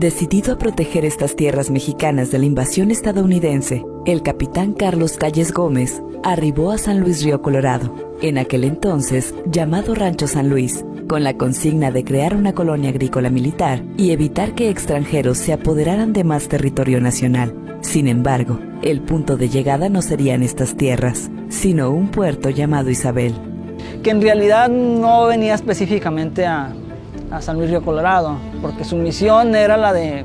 Decidido a proteger estas tierras mexicanas de la invasión estadounidense, el capitán Carlos Calles Gómez arribó a San Luis Río Colorado, en aquel entonces llamado Rancho San Luis, con la consigna de crear una colonia agrícola militar y evitar que extranjeros se apoderaran de más territorio nacional. Sin embargo, el punto de llegada no serían estas tierras, sino un puerto llamado Isabel. Que en realidad no venía específicamente a San Luis Río Colorado, porque su misión era la de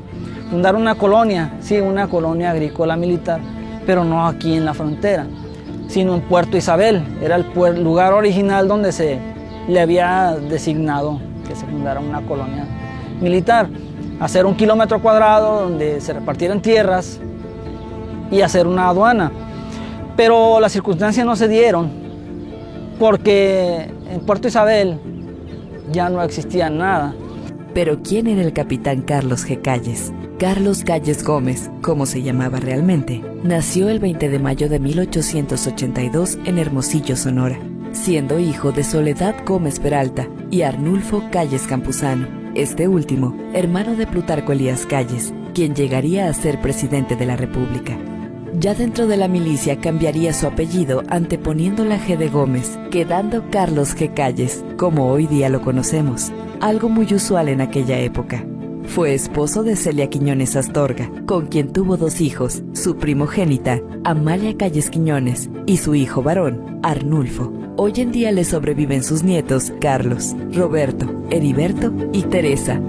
fundar una colonia, sí, una colonia agrícola militar, pero no aquí en la frontera, sino en Puerto Isabel. Era el lugar original donde se le había designado que se fundara una colonia militar. Hacer 1 kilómetro cuadrado donde se repartieran tierras y hacer una aduana. Pero las circunstancias no se dieron, porque en Puerto Isabel ya no existía nada. Pero ¿quién era el capitán Carlos G. Calles? Carlos Calles Gómez, como se llamaba realmente, nació el 20 de mayo de 1882 en Hermosillo, Sonora, siendo hijo de Soledad Gómez Peralta y Arnulfo Calles Campuzano, este último hermano de Plutarco Elías Calles, quien llegaría a ser presidente de la República. Ya dentro de la milicia cambiaría su apellido anteponiendo la G de Gómez, quedando Carlos G. Calles, como hoy día lo conocemos, algo muy usual en aquella época. Fue esposo de Celia Quiñones Astorga, con quien tuvo 2 hijos, su primogénita, Amalia Calles Quiñones, y su hijo varón, Arnulfo. Hoy en día le sobreviven sus nietos, Carlos, Roberto, Heriberto y Teresa.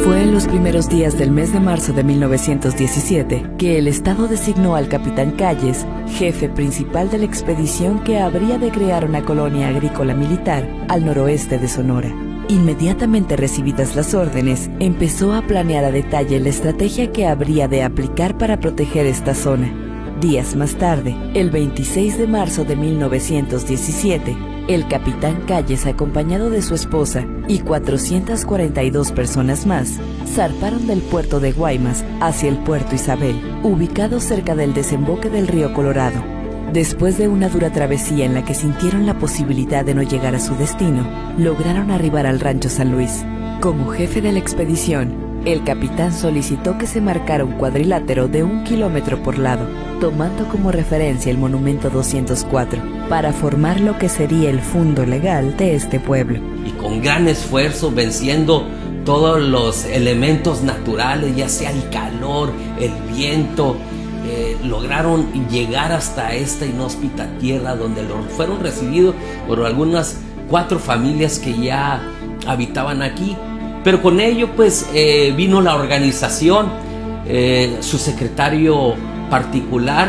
Fue en los primeros días del mes de marzo de 1917 que el Estado designó al capitán Calles, jefe principal de la expedición que habría de crear una colonia agrícola militar al noroeste de Sonora. Inmediatamente recibidas las órdenes, empezó a planear a detalle la estrategia que habría de aplicar para proteger esta zona. Días más tarde, el 26 de marzo de 1917, el capitán Calles, acompañado de su esposa y 442 personas más, zarparon del puerto de Guaymas hacia el puerto Isabel, ubicado cerca del desemboque del río Colorado. Después de una dura travesía en la que sintieron la posibilidad de no llegar a su destino, lograron arribar al Rancho San Luis. Como jefe de la expedición, el capitán solicitó que se marcara un cuadrilátero de 1 kilómetro por lado, tomando como referencia el monumento 204, para formar lo que sería el fundo legal de este pueblo. Y con gran esfuerzo, venciendo todos los elementos naturales, ya sea el calor, el viento, lograron llegar hasta esta inhóspita tierra donde fueron recibidos por algunas 4 familias que ya habitaban aquí. Pero con ello pues vino la organización, su secretario particular,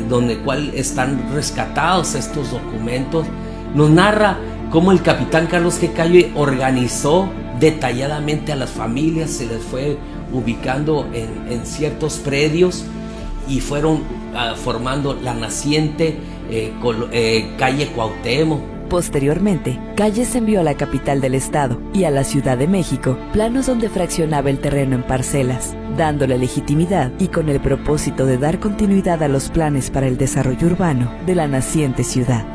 donde cual están rescatados estos documentos, nos narra cómo el capitán Carlos G. Calles organizó detalladamente a las familias, se les fue ubicando en ciertos predios y fueron formando la naciente calle Cuauhtémoc. Posteriormente, Calles envió a la capital del estado y a la Ciudad de México planos donde fraccionaba el terreno en parcelas, dándole legitimidad y con el propósito de dar continuidad a los planes para el desarrollo urbano de la naciente ciudad.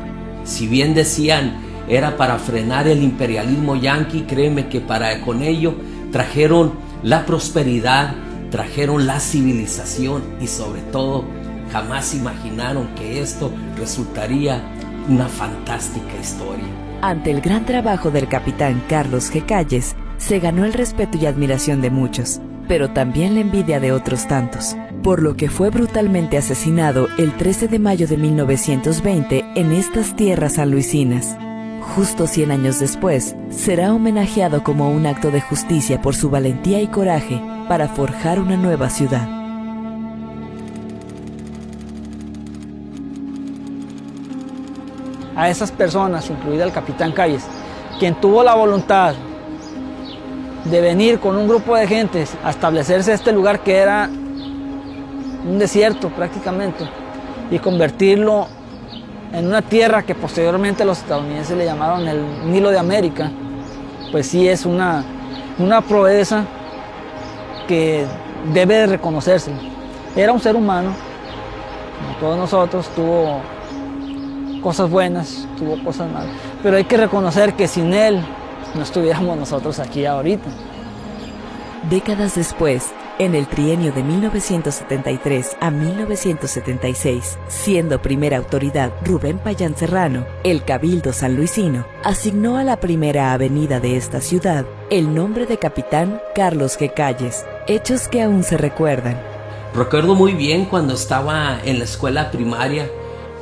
Si bien decían era para frenar el imperialismo yanqui, créeme que con ello trajeron la prosperidad, trajeron la civilización y sobre todo jamás imaginaron que esto resultaría una fantástica historia. Ante el gran trabajo del capitán Carlos G. Calles, se ganó el respeto y admiración de muchos, pero también la envidia de otros tantos, por lo que fue brutalmente asesinado el 13 de mayo de 1920 en estas tierras sanluisinas. Justo 100 años después, será homenajeado como un acto de justicia por su valentía y coraje para forjar una nueva ciudad. A esas personas, incluida el capitán Calles, quien tuvo la voluntad de venir con un grupo de gentes a establecerse en este lugar que era un desierto prácticamente y convertirlo en una tierra que posteriormente los estadounidenses le llamaron el Nilo de América, pues sí es una proeza que debe de reconocerse. Era un ser humano, como todos nosotros, tuvo cosas buenas, tuvo cosas malas, pero hay que reconocer que sin él no estuviéramos nosotros aquí ahorita. Décadas después, en el trienio de 1973 a 1976, siendo primera autoridad Rubén Payán Serrano, el Cabildo sanluisino asignó a la primera avenida de esta ciudad el nombre de Capitán Carlos G. Calles, hechos que aún se recuerdan. Recuerdo muy bien cuando estaba en la escuela primaria,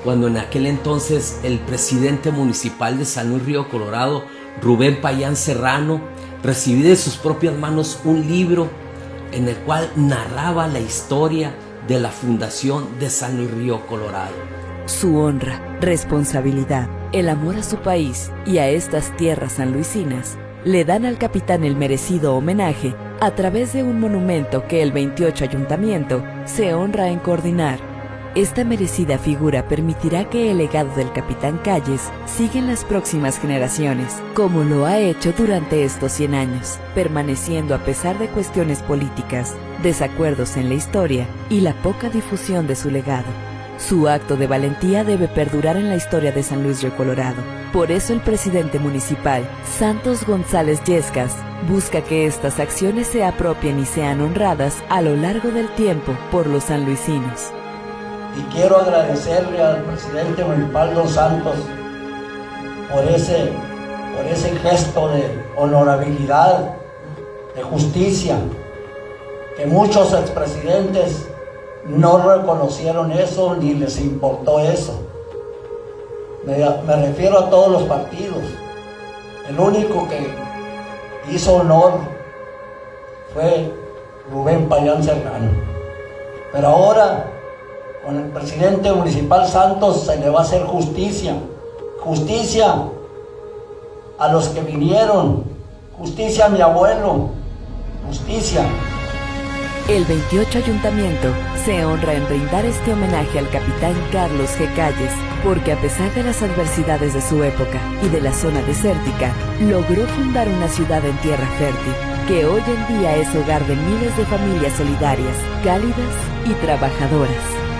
cuando en aquel entonces el presidente municipal de San Luis Río Colorado, Rubén Payán Serrano, recibí de sus propias manos un libro en el cual narraba la historia de la fundación de San Luis Río Colorado. Su honra, responsabilidad, el amor a su país y a estas tierras sanluisinas le dan al capitán el merecido homenaje a través de un monumento que el 28 Ayuntamiento se honra en coordinar. Esta merecida figura permitirá que el legado del Capitán Calles siga en las próximas generaciones, como lo ha hecho durante estos 100 años, permaneciendo a pesar de cuestiones políticas, desacuerdos en la historia y la poca difusión de su legado. Su acto de valentía debe perdurar en la historia de San Luis Río Colorado. Por eso el presidente municipal, Santos González Yescas, busca que estas acciones se apropien y sean honradas a lo largo del tiempo por los sanluisinos. Y quiero agradecerle al presidente municipal Don Santos por ese gesto de honorabilidad, de justicia, que muchos expresidentes no reconocieron eso ni les importó eso. Me refiero a todos los partidos. El único que hizo honor fue Rubén Payán Serrano. Pero ahora, con el presidente municipal Santos, se le va a hacer justicia. Justicia a los que vinieron. Justicia a mi abuelo. Justicia. El 28 Ayuntamiento se honra en brindar este homenaje al Capitán Carlos G. Calles, porque a pesar de las adversidades de su época y de la zona desértica, logró fundar una ciudad en tierra fértil, que hoy en día es hogar de miles de familias solidarias, cálidas y trabajadoras.